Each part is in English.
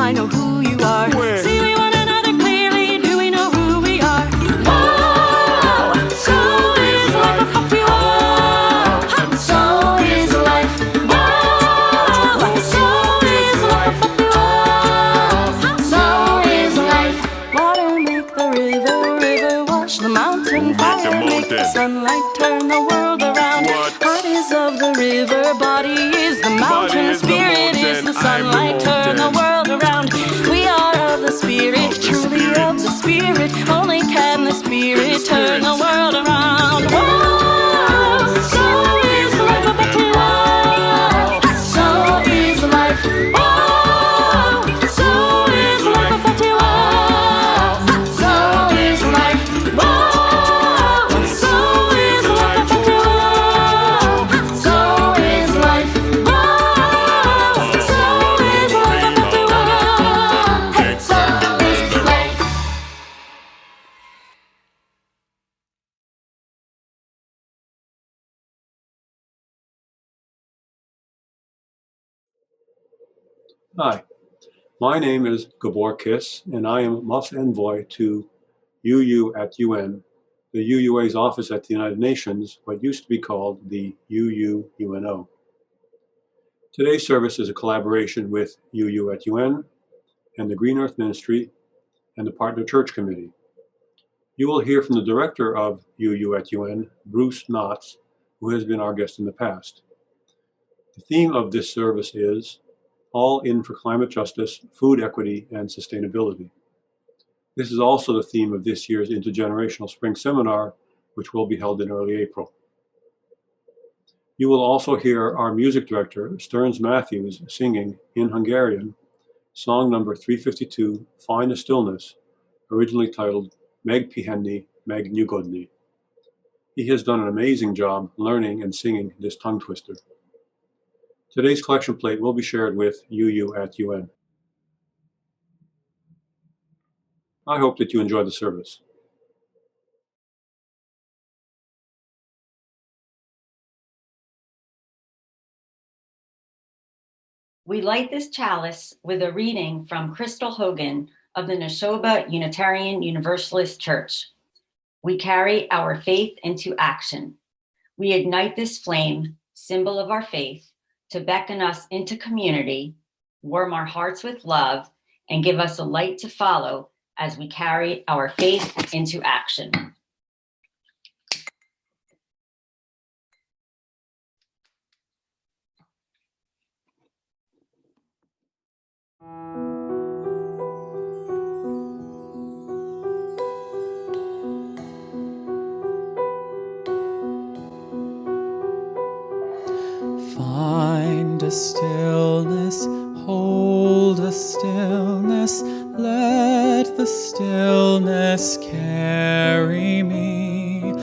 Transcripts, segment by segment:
I know who you are. Where? See we one another clearly, do we know who we are? Whoa, so is life a puppy. Whoa, so is life. Whoa, so is life a puppy. Whoa, so is life. Water make the river, river wash the mountain. Fire make the sunlight turn the world around. Heart is of the river, body is the mountain. Spirit is the sunlight, turn the world around. We are of the spirit, truly of the spirit. Only can the spirit turn the world around. Whoa, so is life a better world. So is life. Whoa, so is life a better world. So is life. Whoa, so is life a better world. So is life. Whoa, so is life a better world. Hey, so is life. Hi, my name is Gabor Kiss, and I am MUUF envoy to UU@UN, the UUA's office at the United Nations, what used to be called the UUUNO. Today's service is a collaboration with UU@UN and the Green Earth Ministry and the Partner Church Committee. You will hear from the director of UU@UN, Bruce Knotts, who has been our guest in the past. The theme of this service is All in for Climate Justice, Food Equity, and Sustainability. This is also the theme of this year's Intergenerational Spring Seminar, which will be held in early April. You will also hear our music director, Stearns Matthews, singing in Hungarian, song number 352, Find the Stillness, originally titled Megpihenni, Megnyugodni. He has done an amazing job learning and singing this tongue twister. Today's collection plate will be shared with UU@UN. I hope that you enjoy the service. We light this chalice with a reading from Crystal Hogan of the Neshoba Unitarian Universalist Church. We carry our faith into action. We ignite this flame, symbol of our faith, to beckon us into community, warm our hearts with love, and give us a light to follow as we carry our faith into action. Find a stillness, hold a stillness, let the stillness carry me.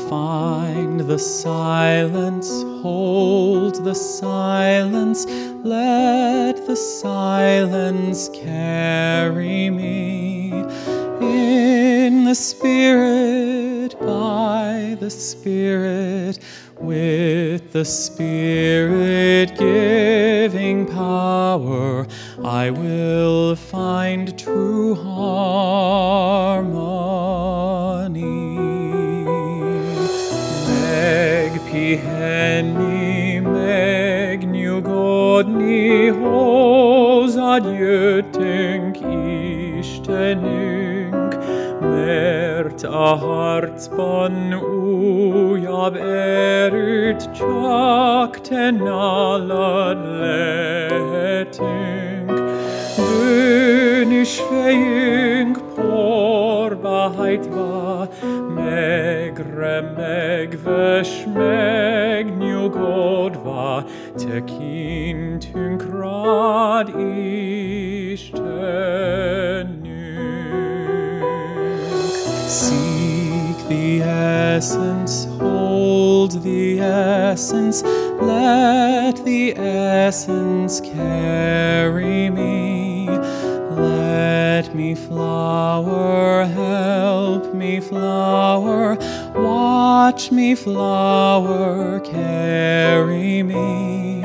Find the silence, hold the silence, let the silence carry me. In the Spirit, by the Spirit, with the Spirit giving power, I will find true harmony. Megpihenni, megnyugodni, hozzájöttünk Istenünk, mert a harcban újabb erőt csak te nálad lehetünk. Bűnös fejünk porba hajtva, megremegve s megnyugodva, tekintünk rád, Istenünk. Seek the essence, hold the essence, let the essence carry me. Let me flower, help me flower, watch me flower, carry me.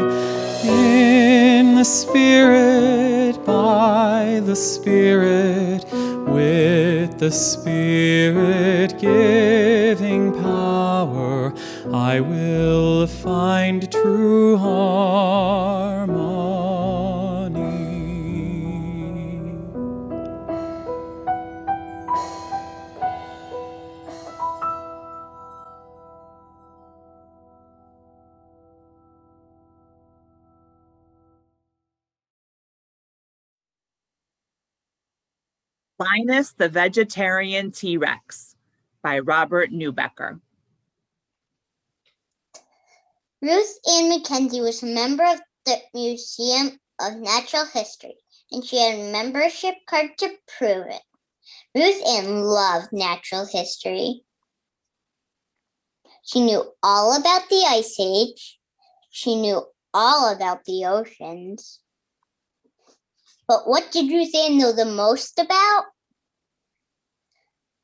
In the Spirit, by by the Spirit, with the Spirit giving power, I will find true harmony. Linus the Vegetarian T-Rex by Robert Newbecker. Ruth Ann Mackenzie was a member of the Museum of Natural History, and she had a membership card to prove it. Ruth Ann loved natural history. She knew all about the Ice Age. She knew all about the oceans. But what did Ruth Ann know the most about?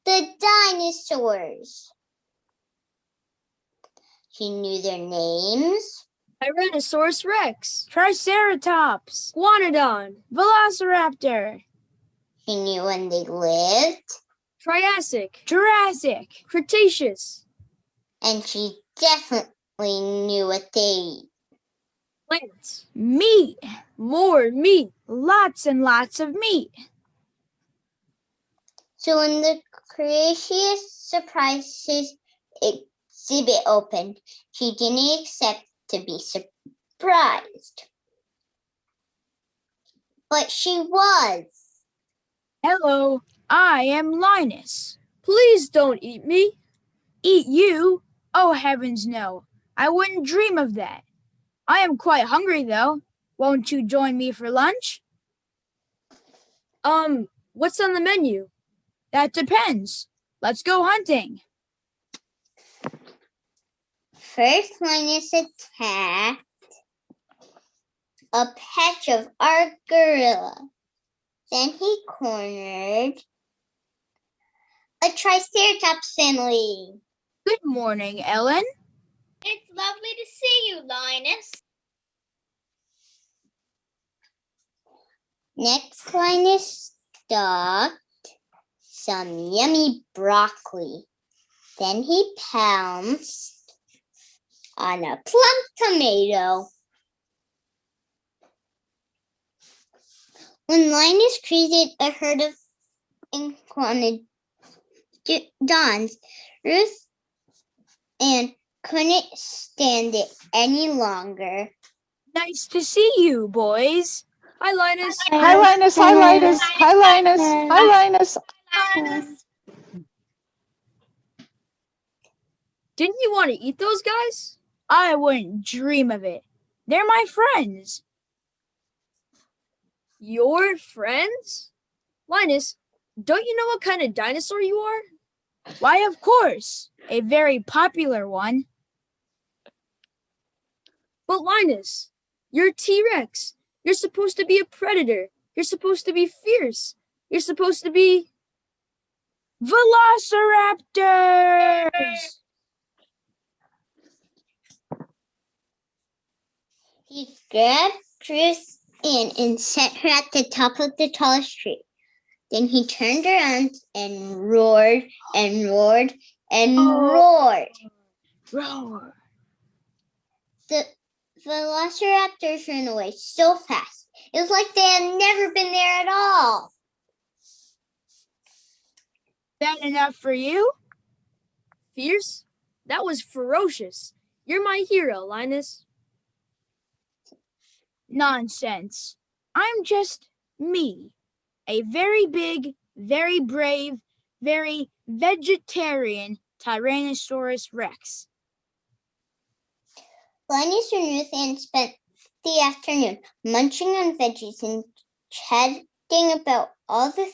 The dinosaurs. She knew their names. Tyrannosaurus rex, triceratops, iguanodon, velociraptor. She knew when they lived. Triassic, Jurassic, Cretaceous. And she definitely knew what they ate. Plants, meat, more meat, lots and lots of meat. So when the Cretaceous surprises exhibit opened, she didn't expect to be surprised. But she was. Hello, I am Linus. Please don't eat me. Eat you? Oh, heavens no. I wouldn't dream of that. I am quite hungry, though. Won't you join me for lunch? What's on the menu? That depends. Let's go hunting. First, Linus attacked a patch of our gorilla. Then he cornered a triceratops family. Good morning, Ellen. It's lovely to see you, Linus. Next, Linus stalked some yummy broccoli. Then he pounced on a plump tomato. When Linus created a herd of Iguanodons, Ruth Ann couldn't stand it any longer. Nice to see you, boys. Hi, Linus. Hi, Linus. Hi, Linus. Hi, Linus. Hi, Linus. Didn't you want to eat those guys? I wouldn't dream of it. They're my friends. Your friends? Linus, don't you know what kind of dinosaur you are? Why, of course. A very popular one. But Linus, you're a T-Rex. You're supposed to be a predator. You're supposed to be fierce. You're supposed to be velociraptors. He grabbed Ruth Ann and set her at the top of the tallest tree. Then he turned around and roared and roared and roared. Roar. The velociraptors ran away so fast. It was like they had never been there at all. That enough for you? Fierce? That was ferocious. You're my hero, Linus. Nonsense. I'm just me. A very big, very brave, very vegetarian Tyrannosaurus Rex. Linus and Ruth Ann spent the afternoon munching on veggies and chatting about all the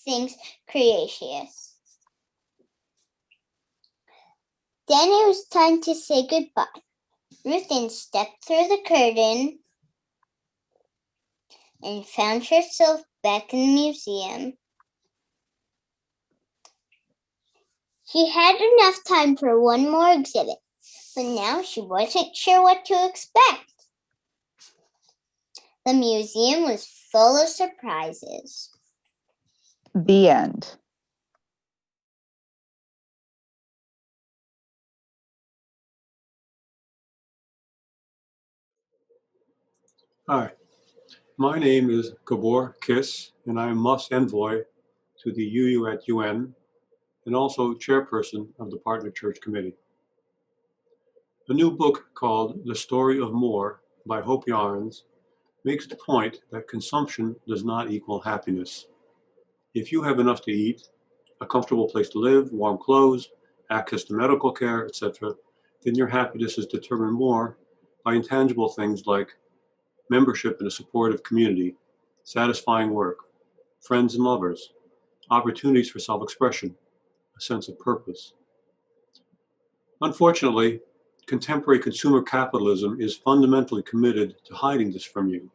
things Cretaceous. Then it was time to say goodbye. Ruth Ann stepped through the curtain and found herself back in the museum. She had enough time for one more exhibit, but now she wasn't sure what to expect. The museum was full of surprises. The end. Hi, my name is Gabor Kiss, and I am MUF's envoy to the UU at UN and also chairperson of the Partner Church Committee. A new book called The Story of More by Hope Yarns makes the point that consumption does not equal happiness. If you have enough to eat, a comfortable place to live, warm clothes, access to medical care, etc., then your happiness is determined more by intangible things like membership in a supportive community, satisfying work, friends and lovers, opportunities for self-expression, a sense of purpose. Unfortunately, contemporary consumer capitalism is fundamentally committed to hiding this from you.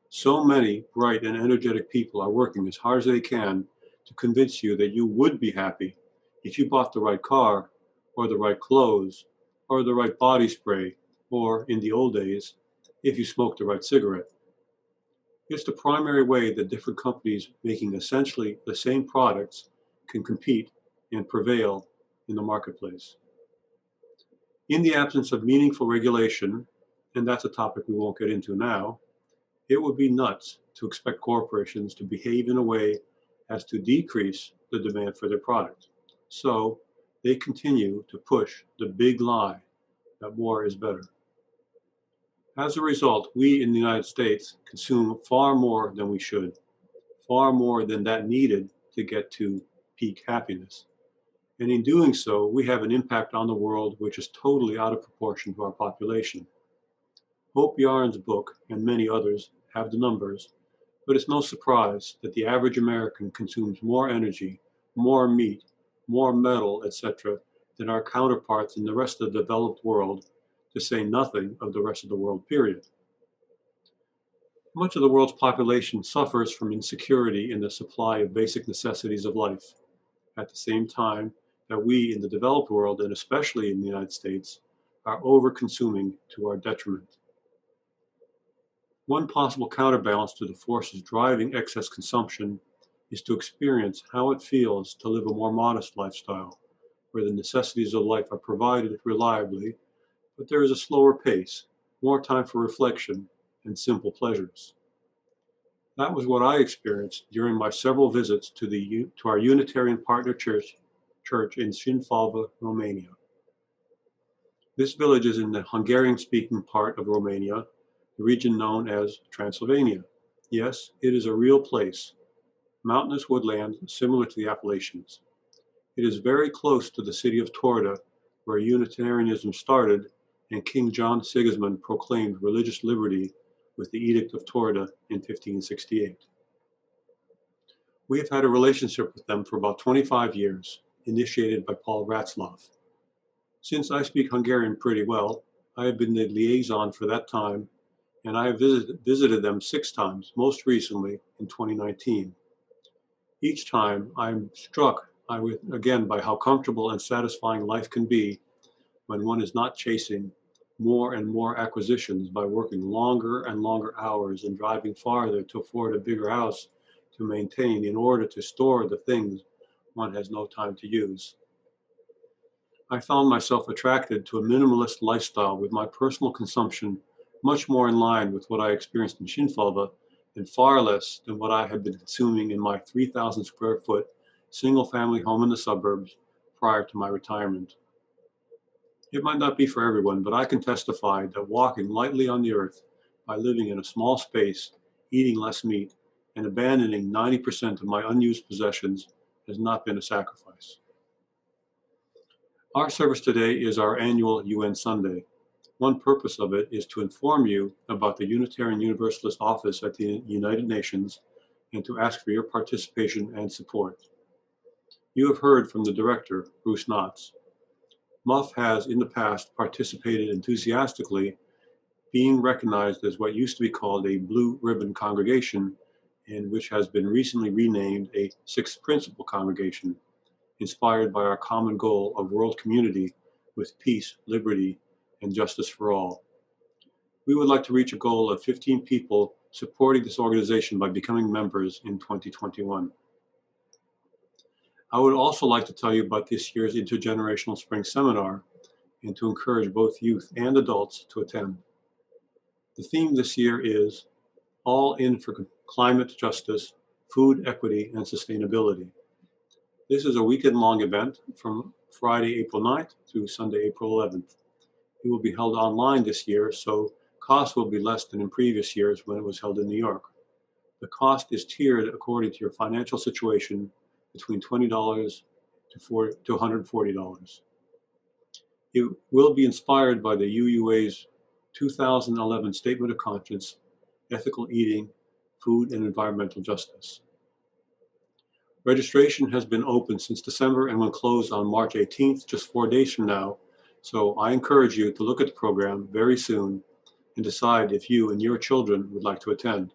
So many bright and energetic people are working as hard as they can to convince you that you would be happy if you bought the right car, or the right clothes, or the right body spray, or, in the old days, if you smoked the right cigarette. It's the primary way that different companies making essentially the same products can compete and prevail in the marketplace. In the absence of meaningful regulation, and that's a topic we won't get into now, it would be nuts to expect corporations to behave in a way as to decrease the demand for their product. So they continue to push the big lie that more is better. As a result, we in the United States consume far more than we should, far more than that needed to get to peak happiness. And in doing so, we have an impact on the world which is totally out of proportion to our population. Hope Yarn's book, and many others, have the numbers, but it's no surprise that the average American consumes more energy, more meat, more metal, etc., than our counterparts in the rest of the developed world, to say nothing of the rest of the world, period. Much of the world's population suffers from insecurity in the supply of basic necessities of life, at the same time that we in the developed world, and especially in the United States, are over-consuming to our detriment. One possible counterbalance to the forces driving excess consumption is to experience how it feels to live a more modest lifestyle, where the necessities of life are provided reliably, but there is a slower pace, more time for reflection, and simple pleasures. That was what I experienced during my several visits to our Unitarian partner church in Shinfalva, Romania. This village is in the Hungarian-speaking part of Romania, the region known as Transylvania. Yes, it is a real place, mountainous woodland similar to the Appalachians. It is very close to the city of Torda, where Unitarianism started and King John Sigismund proclaimed religious liberty with the Edict of Torda in 1568. We have had a relationship with them for about 25 years, initiated by Paul Ratzlaff. Since I speak Hungarian pretty well, I have been the liaison for that time, and I have visited them 6 times, most recently in 2019. Each time I'm struck again by how comfortable and satisfying life can be when one is not chasing more and more acquisitions by working longer and longer hours and driving farther to afford a bigger house to maintain in order to store the things one has no time to use. I found myself attracted to a minimalist lifestyle with my personal consumption much more in line with what I experienced in Shinfalva and far less than what I had been consuming in my 3,000 square foot single-family home in the suburbs prior to my retirement. It might not be for everyone, but I can testify that walking lightly on the earth by living in a small space, eating less meat, and abandoning 90% of my unused possessions has not been a sacrifice. Our service today is our annual UN Sunday. One purpose of it is to inform you about the Unitarian Universalist Office at the United Nations and to ask for your participation and support. You have heard from the director, Bruce Knotts. MUUF has in the past participated enthusiastically, being recognized as what used to be called a Blue Ribbon Congregation, and which has been recently renamed a Sixth Principle Congregation, inspired by our common goal of world community with peace, liberty, and justice for all. We would like to reach a goal of 15 people supporting this organization by becoming members in 2021. I would also like to tell you about this year's Intergenerational Spring Seminar and to encourage both youth and adults to attend. The theme this year is All In for Climate Justice, Food Equity, and Sustainability. This is a weekend-long event from Friday, April 9th through Sunday, April 11th. It will be held online this year, so costs will be less than in previous years when it was held in New York. The cost is tiered according to your financial situation, between $20 to $140. It will be inspired by the UUA's 2011 Statement of Conscience, Ethical Eating, Food and Environmental Justice. Registration has been open since December and will close on March 18th, just 4 days from now. So I encourage you to look at the program very soon and decide if you and your children would like to attend.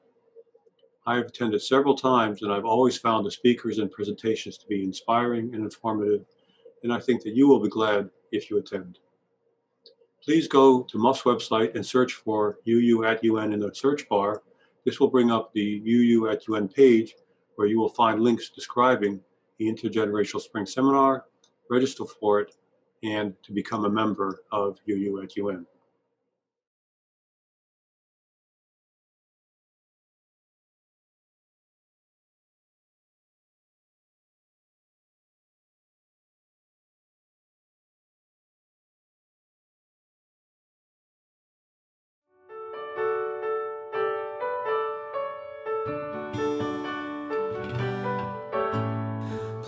I have attended several times and I've always found the speakers and presentations to be inspiring and informative, and I think that you will be glad if you attend. Please go to MUUF's website and search for UU at UN in the search bar. This will bring up the UU at UN page where you will find links describing the Intergenerational Spring Seminar, register for it, and to become a member of UU at UN.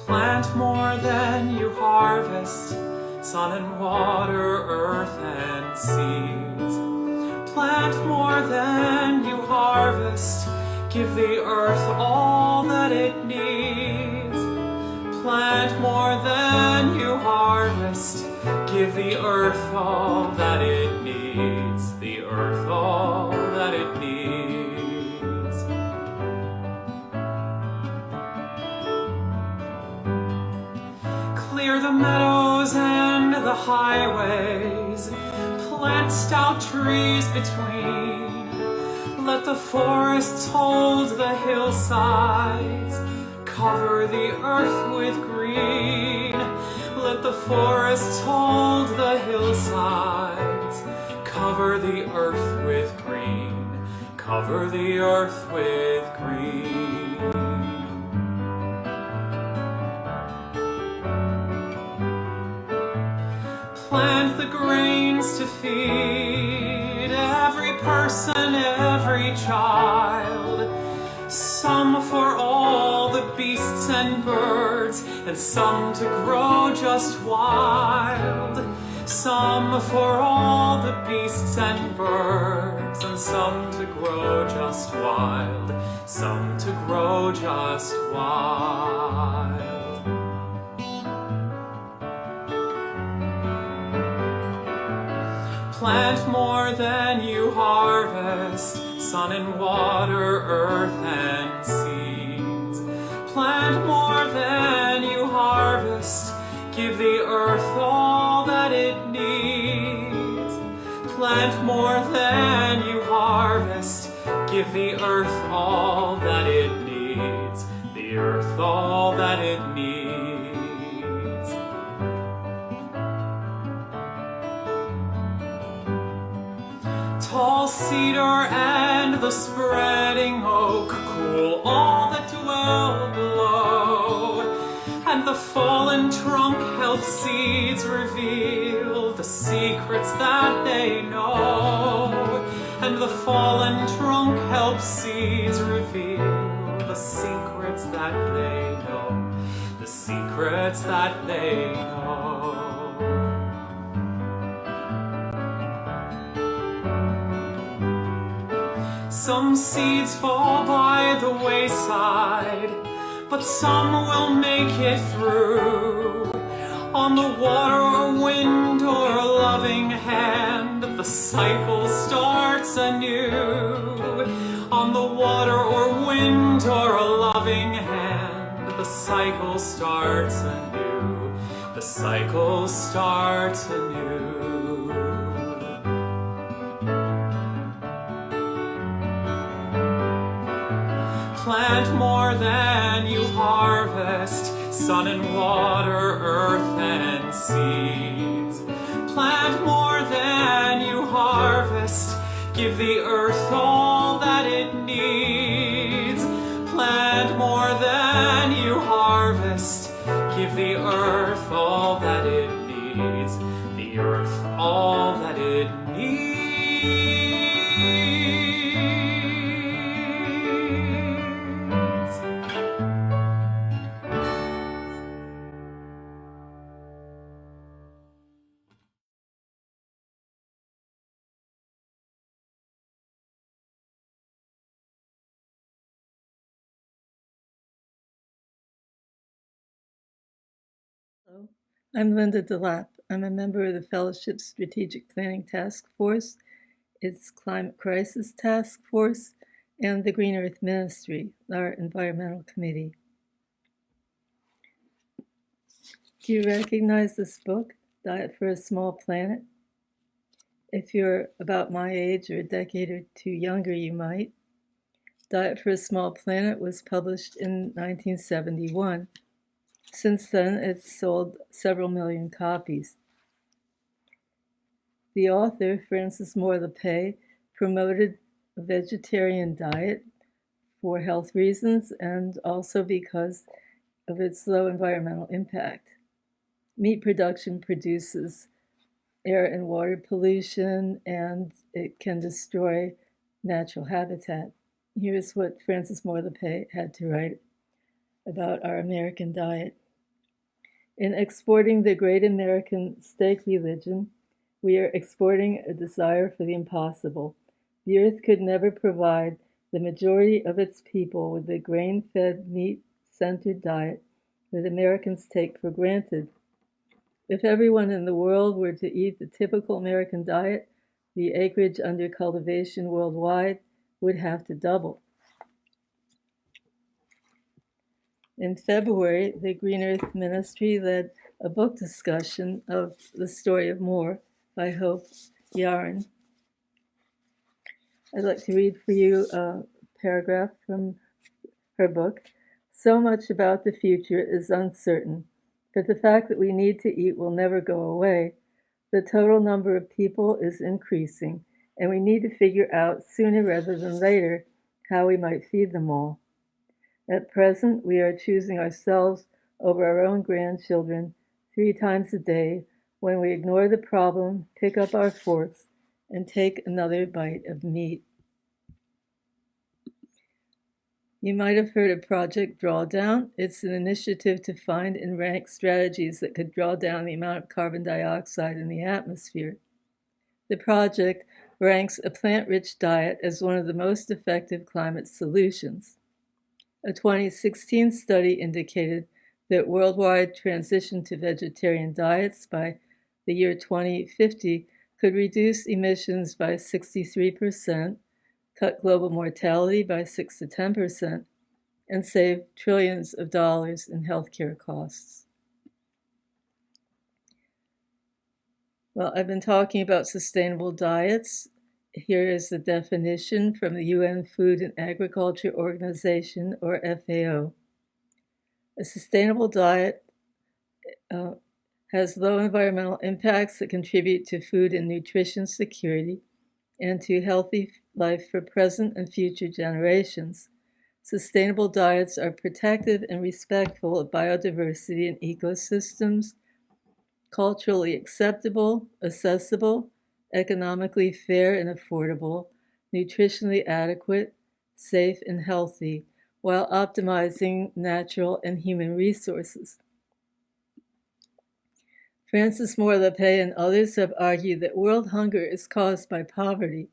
Plant more than you harvest, sun and water, earth and seeds. Plant more than you harvest, give the earth all that it needs. Plant more than you harvest, give the earth all that it needs. The earth all that it needs. Clear the meadows and the highways, plant stout trees between. Let the forests hold the hillsides, cover the earth with green. Let the forests hold the hillsides, cover the earth with green. Cover the earth with green. Plant the grains to feed every person, every child. Some for all the beasts and birds, and some to grow just wild. Some for all the beasts and birds, and some to grow just wild. Some to grow just wild. Plant more than you harvest, sun and water, earth and seeds. Plant more than you harvest, give the earth all that it needs. Plant more than you harvest, give the earth all that it needs. The earth all that it needs. Tall cedar and the spreading oak cool all that dwell below, and the fallen trunk helps seeds reveal the secrets that they know. And the fallen trunk helps seeds reveal the secrets that they know. The secrets that they know. Some seeds fall by the wayside, but some will make it through. On the water or wind or a loving hand, the cycle starts anew. On the water or wind or a loving hand, the cycle starts anew. The cycle starts anew. more than you harvest, sun and water, earth and seeds. Plant more than you harvest, give the earth all that it needs. Plant more than you harvest, give the earth all that it needs. The earth all that it needs. Hello, I'm Linda DeLapp. I'm a member of the Fellowship Strategic Planning Task Force, its Climate Crisis Task Force, and the Green Earth Ministry, our environmental committee. Do you recognize this book, Diet for a Small Planet? If you're about my age or a decade or two younger, you might. Diet for a Small Planet was published in 1971. Since then, it's sold several million copies. The author, Frances Moore LePay, promoted a vegetarian diet for health reasons and also because of its low environmental impact. Meat production produces air and water pollution, and it can destroy natural habitat. Here's what Frances Moore LePay had to write about our American diet. In exporting the great American steak religion, we are exporting a desire for the impossible. The earth could never provide the majority of its people with the grain-fed, meat-centered diet that Americans take for granted. If everyone in the world were to eat the typical American diet, the acreage under cultivation worldwide would have to double. In February, the Green Earth Ministry led a book discussion of The Story of Moore by Hope Yaron. I'd like to read for you a paragraph from her book. So much about the future is uncertain, but the fact that we need to eat will never go away. The total number of people is increasing, and we need to figure out sooner rather than later how we might feed them all. At present, we are choosing ourselves over our own grandchildren 3 times a day when we ignore the problem, pick up our forks, and take another bite of meat. You might have heard of Project Drawdown. It's an initiative to find and rank strategies that could draw down the amount of carbon dioxide in the atmosphere. The project ranks a plant-rich diet as one of the most effective climate solutions. A 2016 study indicated that worldwide transition to vegetarian diets by the year 2050 could reduce emissions by 63%, cut global mortality by 6 to 10%, and save trillions of dollars in healthcare costs. Well, I've been talking about sustainable diets. Here is the definition from the UN Food and Agriculture Organization, or FAO. A sustainable diet has low environmental impacts that contribute to food and nutrition security and to healthy life for present and future generations. Sustainable diets are protective and respectful of biodiversity and ecosystems, culturally acceptable, accessible, economically fair and affordable, nutritionally adequate, safe and healthy, while optimizing natural and human resources. Frances Moore LePay and others have argued that world hunger is caused by poverty,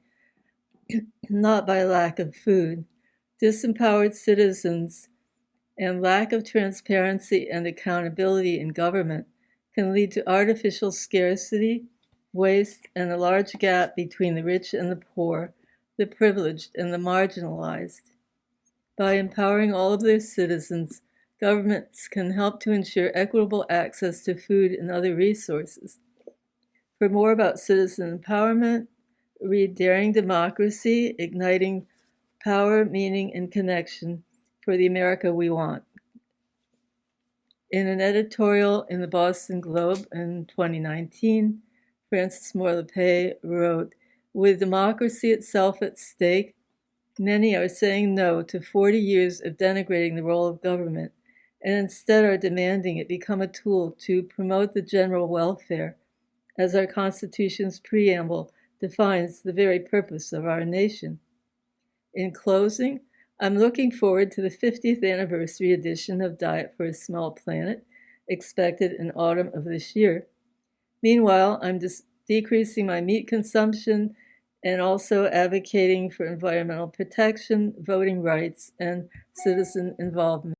not by lack of food. Disempowered citizens and lack of transparency and accountability in government can lead to artificial scarcity, waste, and a large gap between the rich and the poor, the privileged and the marginalized. By empowering all of their citizens, governments can help to ensure equitable access to food and other resources. For more about citizen empowerment, read Daring Democracy, Igniting Power, Meaning, and Connection for the America we want. In an editorial in the Boston Globe in 2019, Frances Moore Lepay wrote, "With democracy itself at stake, many are saying no to 40 years of denigrating the role of government and instead are demanding it become a tool to promote the general welfare, as our Constitution's preamble defines the very purpose of our nation." In closing, I'm looking forward to the 50th anniversary edition of Diet for a Small Planet, expected in autumn of this year. Meanwhile, I'm decreasing my meat consumption and also advocating for environmental protection, voting rights, and citizen involvement.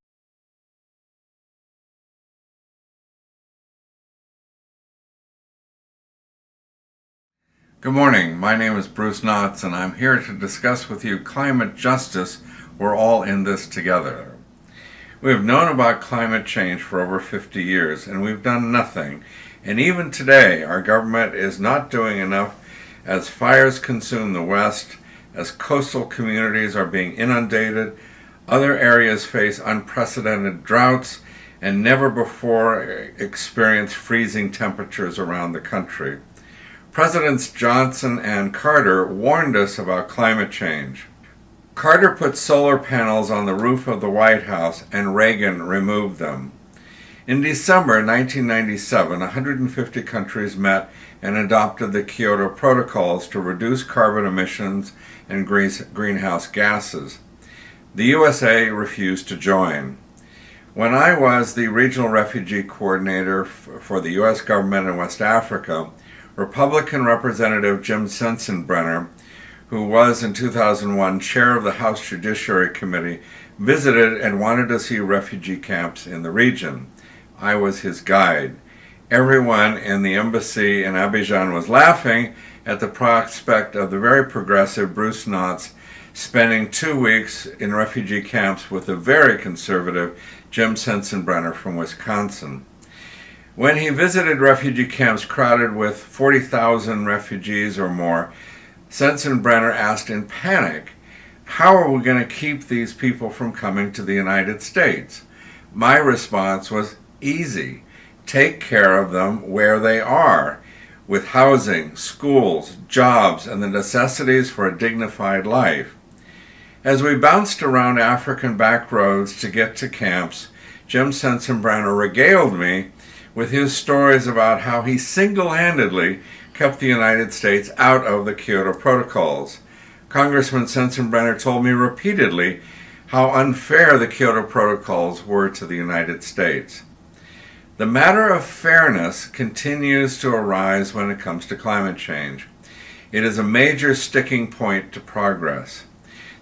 Good morning. My name is Bruce Knotts, and I'm here to discuss with you climate justice. We're all in this together. We have known about climate change for over 50 years, and we've done nothing. And even today, our government is not doing enough as fires consume the West, as coastal communities are being inundated, other areas face unprecedented droughts, and never before experienced freezing temperatures around the country. Presidents Johnson and Carter warned us about climate change. Carter put solar panels on the roof of the White House, and Reagan removed them. In December 1997, 150 countries met and adopted the Kyoto Protocols to reduce carbon emissions and greenhouse gases. The USA refused to join. When I was the regional refugee coordinator for the U.S. government in West Africa, Republican Representative Jim Sensenbrenner, who was in 2001 chair of the House Judiciary Committee, visited and wanted to see refugee camps in the region. I was his guide. Everyone in the embassy in Abidjan was laughing at the prospect of the very progressive Bruce Knotts spending 2 weeks in refugee camps with the very conservative Jim Sensenbrenner from Wisconsin. When he visited refugee camps crowded with 40,000 refugees or more, Sensenbrenner asked in panic, "How are we going to keep these people from coming to the United States?" My response was easy. Take care of them where they are, with housing, schools, jobs, and the necessities for a dignified life. As we bounced around African back roads to get to camps, Jim Sensenbrenner regaled me with his stories about how he single-handedly kept the United States out of the Kyoto Protocols. Congressman Sensenbrenner told me repeatedly how unfair the Kyoto Protocols were to the United States. The matter of fairness continues to arise when it comes to climate change. It is a major sticking point to progress.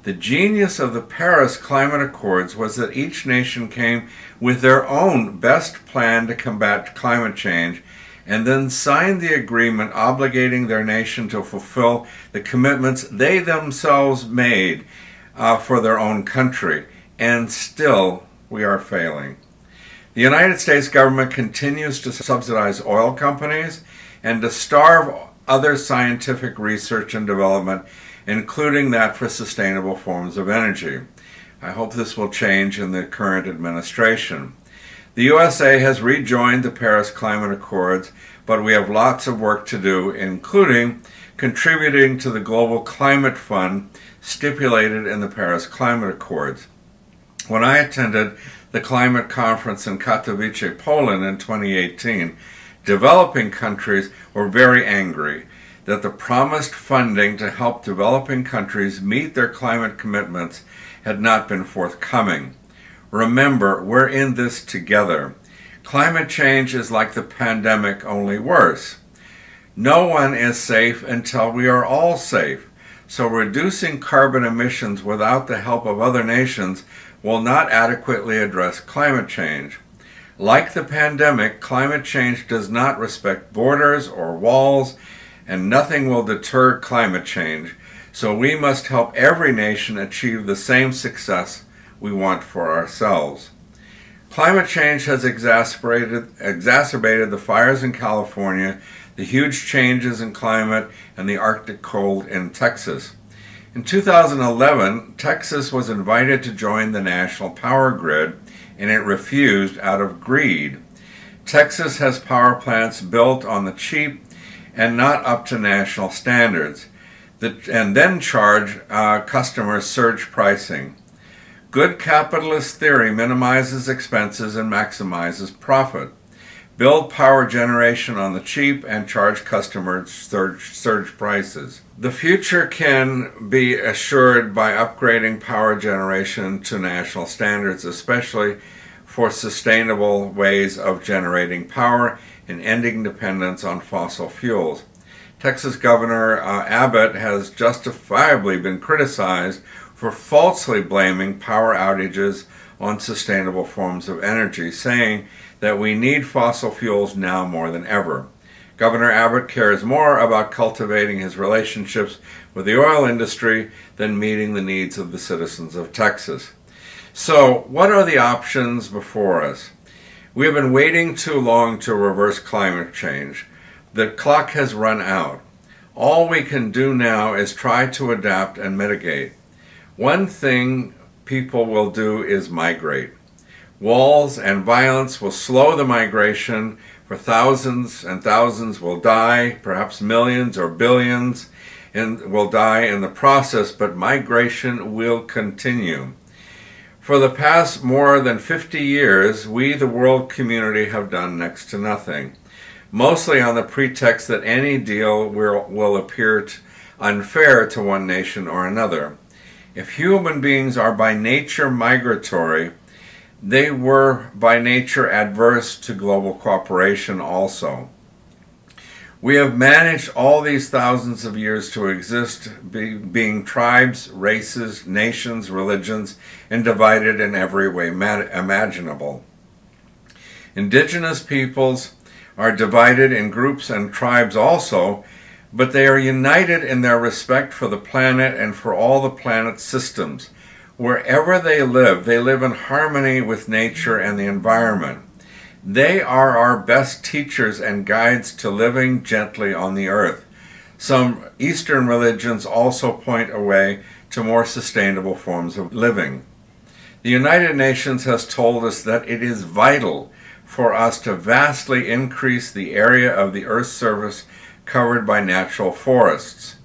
The genius of the Paris Climate Accords was that each nation came with their own best plan to combat climate change and then signed the agreement obligating their nation to fulfill the commitments they themselves made for their own country. And still, we are failing. The United States government continues to subsidize oil companies and to starve other scientific research and development, including that for sustainable forms of energy. I hope this will change in the current administration. The USA has rejoined the Paris Climate Accords, but we have lots of work to do, including contributing to the Global Climate Fund stipulated in the Paris Climate Accords. When I attended the climate conference in Katowice, Poland in 2018, developing countries were very angry that the promised funding to help developing countries meet their climate commitments had not been forthcoming. Remember, we're in this together. Climate change is like the pandemic, only worse. No one is safe until we are all safe. So reducing carbon emissions without the help of other nations will not adequately address climate change. Like the pandemic, climate change does not respect borders or walls, and nothing will deter climate change. So we must help every nation achieve the same success we want for ourselves. Climate change has exacerbated the fires in California, the huge changes in climate, and the Arctic cold in Texas. In 2011, Texas was invited to join the national power grid, and it refused out of greed. Texas has power plants built on the cheap and not up to national standards, and then charge customers surge pricing. Good capitalist theory minimizes expenses and maximizes profit. Build power generation on the cheap and charge customers surge prices. The future can be assured by upgrading power generation to national standards, especially for sustainable ways of generating power and ending dependence on fossil fuels. Texas Governor Abbott has justifiably been criticized for falsely blaming power outages on sustainable forms of energy, saying that we need fossil fuels now more than ever. Governor Abbott cares more about cultivating his relationships with the oil industry than meeting the needs of the citizens of Texas. So, what are the options before us? We have been waiting too long to reverse climate change. The clock has run out. All we can do now is try to adapt and mitigate. One thing people will do is migrate. Walls and violence will slow the migration, for thousands and thousands will die, perhaps millions or billions, and will die in the process, but migration will continue. For the past more than 50 years, we, the world community, have done next to nothing, mostly on the pretext that any deal will appear unfair to one nation or another. If human beings are by nature migratory, they were by nature adverse to global cooperation also. We have managed all these thousands of years to exist, being tribes, races, nations, religions, and divided in every way imaginable. Indigenous peoples are divided in groups and tribes also, but they are united in their respect for the planet and for all the planet's systems. Wherever they live in harmony with nature and the environment. They are our best teachers and guides to living gently on the earth. Some Eastern religions also point a way to more sustainable forms of living. The United Nations has told us that it is vital for us to vastly increase the area of the Earth's surface covered by natural forests.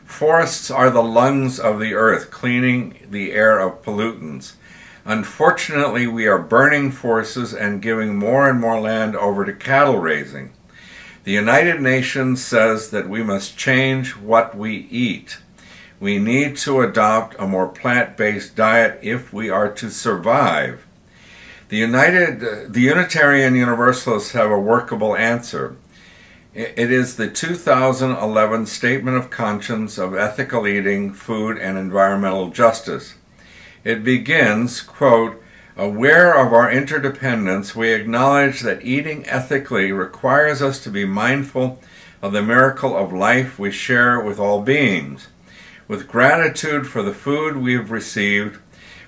Forests are the lungs of the earth, cleaning the air of pollutants. Unfortunately, we are burning forests and giving more and more land over to cattle raising. The United Nations says that we must change what we eat. We need to adopt a more plant-based diet if we are to survive. The Unitarian Universalists have a workable answer. It is the 2011 Statement of Conscience of Ethical Eating, Food, and Environmental Justice. It begins, quote, "Aware of our interdependence, we acknowledge that eating ethically requires us to be mindful of the miracle of life we share with all beings. With gratitude for the food we have received,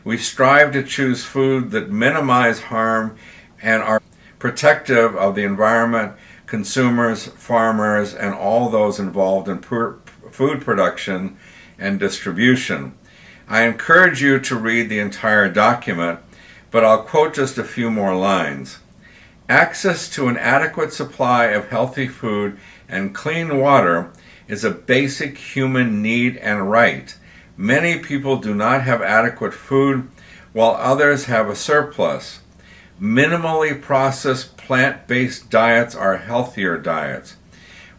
we strive to choose food that minimize harm and are protective of the environment, consumers, farmers, and all those involved in food production and distribution." I encourage you to read the entire document, but I'll quote just a few more lines. "Access to an adequate supply of healthy food and clean water is a basic human need and right. Many people do not have adequate food, while others have a surplus. Minimally processed plant-based diets are healthier diets.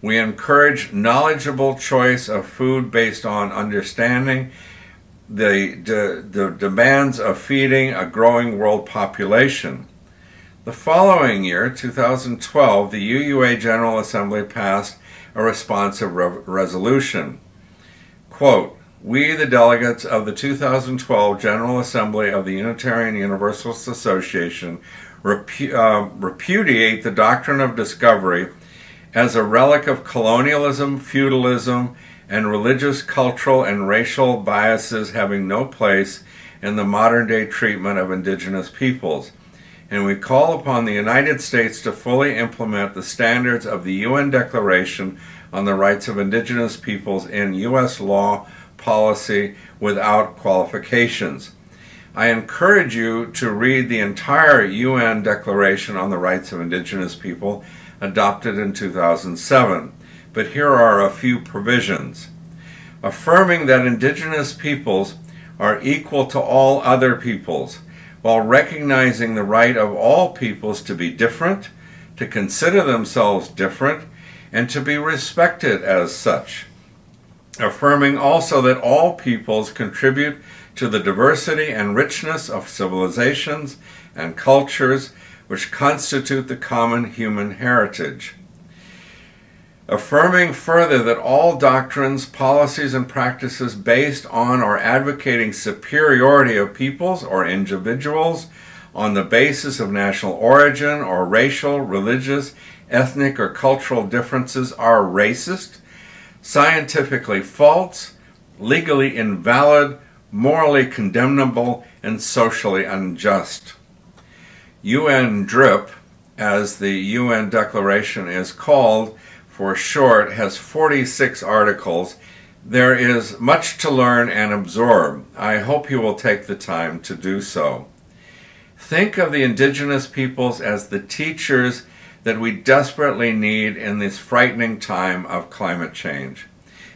We encourage knowledgeable choice of food based on understanding the demands of feeding a growing world population." The following year, 2012, the UUA General Assembly passed a responsive resolution. Quote, "We, the delegates of the 2012 General Assembly of the Unitarian Universalist Association, repudiate the doctrine of discovery as a relic of colonialism, feudalism, and religious, cultural, and racial biases having no place in the modern-day treatment of indigenous peoples. And we call upon the United States to fully implement the standards of the UN Declaration on the Rights of Indigenous Peoples in U.S. law, policy without qualifications. I encourage you to read the entire UN Declaration on the Rights of Indigenous People adopted in 2007, but here are a few provisions. Affirming that indigenous peoples are equal to all other peoples, while recognizing the right of all peoples to be different, to consider themselves different, and to be respected as such. Affirming also that all peoples contribute to the diversity and richness of civilizations and cultures which constitute the common human heritage. Affirming further that all doctrines, policies, and practices based on or advocating superiority of peoples or individuals on the basis of national origin or racial, religious, ethnic, or cultural differences are racist, scientifically false, legally invalid, morally condemnable, and socially unjust. UNDRIP, as the UN Declaration is called for short, has 46 articles. There is much to learn and absorb. I hope you will take the time to do so. Think of the indigenous peoples as the teachers that we desperately need in this frightening time of climate change.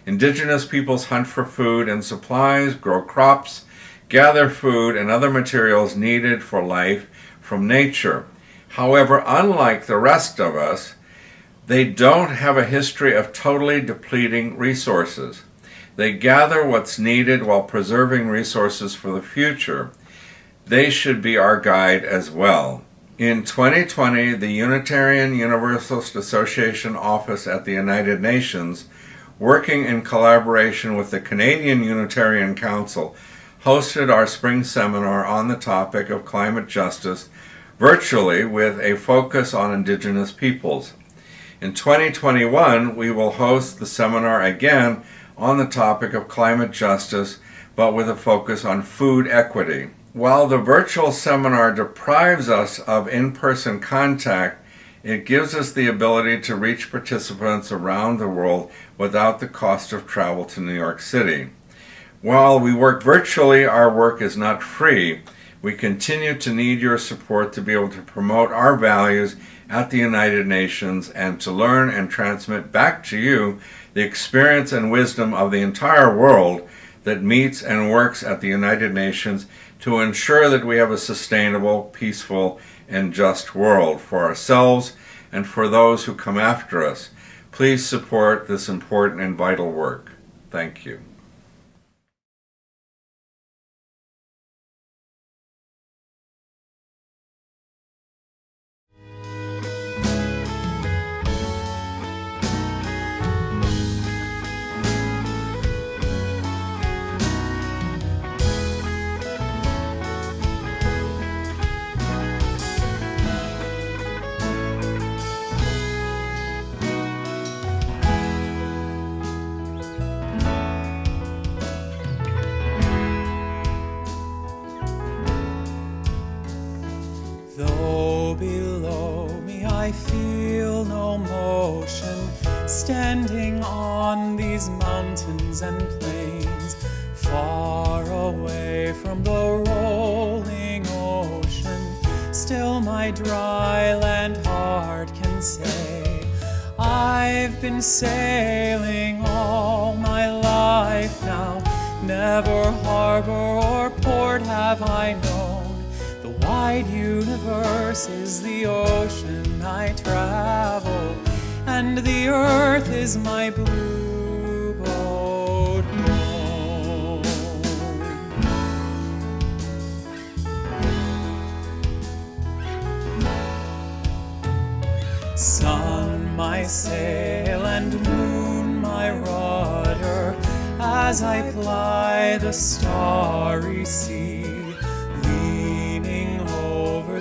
Indigenous peoples hunt for food and supplies, grow crops, gather food and other materials needed for life from nature. However, unlike the rest of us, they don't have a history of totally depleting resources. They gather what's needed while preserving resources for the future. They should be our guide as well. In 2020, the Unitarian Universalist Association office at the United Nations, working in collaboration with the Canadian Unitarian Council, hosted our spring seminar on the topic of climate justice virtually with a focus on Indigenous peoples. In 2021, we will host the seminar again on the topic of climate justice, but with a focus on food equity. While the virtual seminar deprives us of in-person contact, it gives us the ability to reach participants around the world without the cost of travel to New York City. While we work virtually, our work is not free. We continue to need your support to be able to promote our values at the United Nations and to learn and transmit back to you the experience and wisdom of the entire world that meets and works at the United Nations to ensure that we have a sustainable, peaceful, and just world for ourselves and for those who come after us. Please support this important and vital work. Thank you. Though below me I feel no motion, standing on these mountains and plains, far away from the rolling ocean, still my dry land heart can say, I've been sailing all my life now, never harbor or port have I known. The wide universe is the ocean I travel, and the earth is my blue boat home. Sun my sail and moon my rudder, as I ply the starry sea,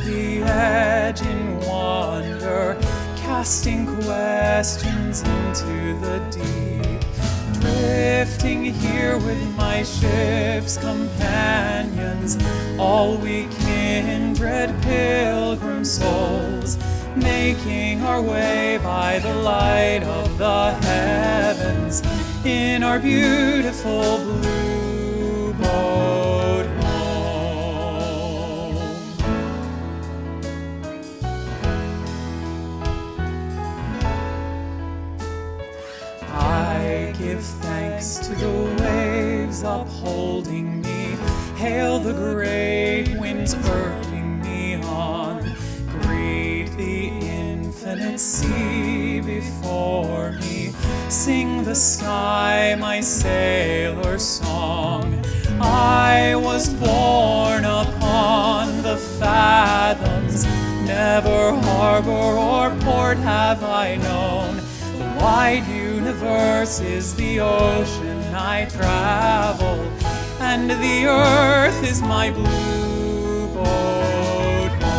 the edge in wonder, casting questions into the deep, drifting here with my ship's companions, all we kindred pilgrim souls, making our way by the light of the heavens in our beautiful blue boat home. I give thanks to the waves upholding me, hail the great winds urging me on, greet the infinite sea before me, sing the sky my sailor song. I was born upon the fathoms, never harbor or port have I known. The wide universe is the ocean I travel, and the earth is my blue boat home.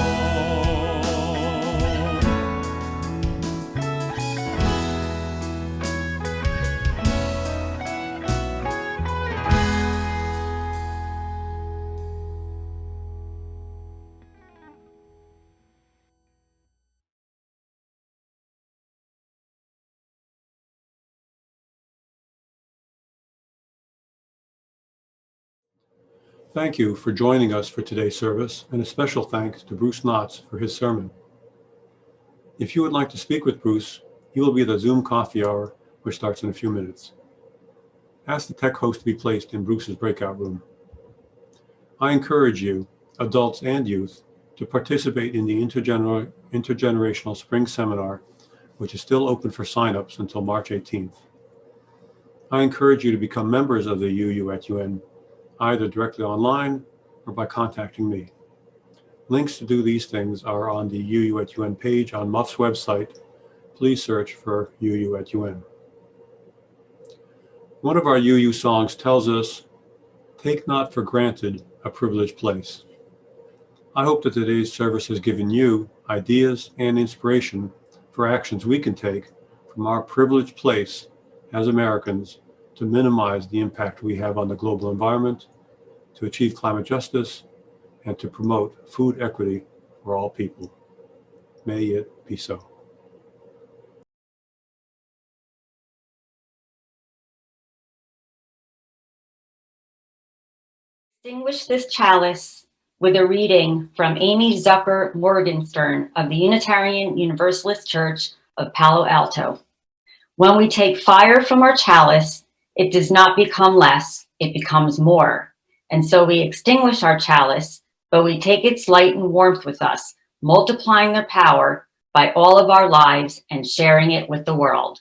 Thank you for joining us for today's service, and a special thanks to Bruce Knotts for his sermon. If you would like to speak with Bruce, he will be at the Zoom coffee hour, which starts in a few minutes. Ask the tech host to be placed in Bruce's breakout room. I encourage you, adults and youth, to participate in the intergenerational spring seminar, which is still open for signups until March 18th. I encourage you to become members of the UU at UN, either directly online or by contacting me. Links to do these things are on the UU at UN page on MUUF's website. Please search for UU at UN. One of our UU songs tells us, "Take not for granted a privileged place." I hope that today's service has given you ideas and inspiration for actions we can take from our privileged place as Americans to minimize the impact we have on the global environment, to achieve climate justice, and to promote food equity for all people. May it be so. Distinguish this chalice with a reading from Amy Zucker Morgenstern of the Unitarian Universalist Church of Palo Alto. When we take fire from our chalice, it does not become less, it becomes more. And so we extinguish our chalice, but we take its light and warmth with us, multiplying their power by all of our lives and sharing it with the world.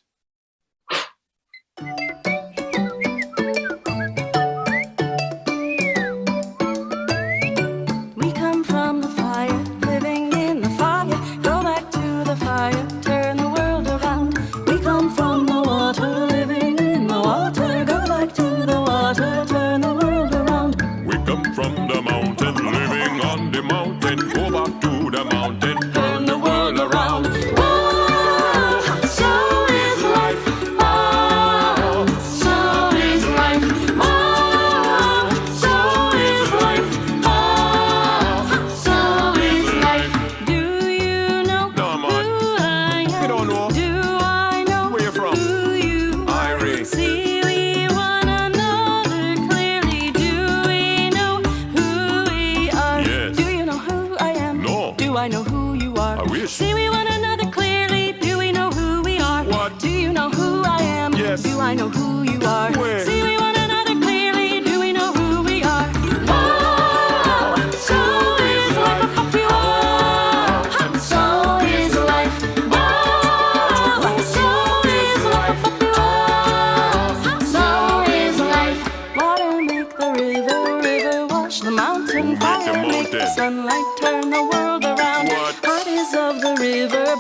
We come from the fire, living in the fire. Go back to the fire, turn the world around. We come from the water, living in the water. Go back to the water, turn the world around. We come from the mountain, living on the mountain. Go back to the mountain, turn the world around. Oh, so is life. Oh, so is life. Oh, so is life. Oh, so is life. Do you know No, man. who I am? We don't know. Do I know Where you from? who you are? Irie. See we one another clearly. Do we know who we are? Yes. Do you know who I am? No. Do I know who you are? I wish. See we one another clearly. Do we know who we are? What? Do you know who I am? Yes. Do I know who you are? Where? See we one another clearly. Do we know who we are? Oh, so is life. Oh, so is life. Oh, so is life. Oh, so is life. Water make the river wash the mountain. Make the Fire make the mountain. sunlight turn the world around. What? Heart is of the river,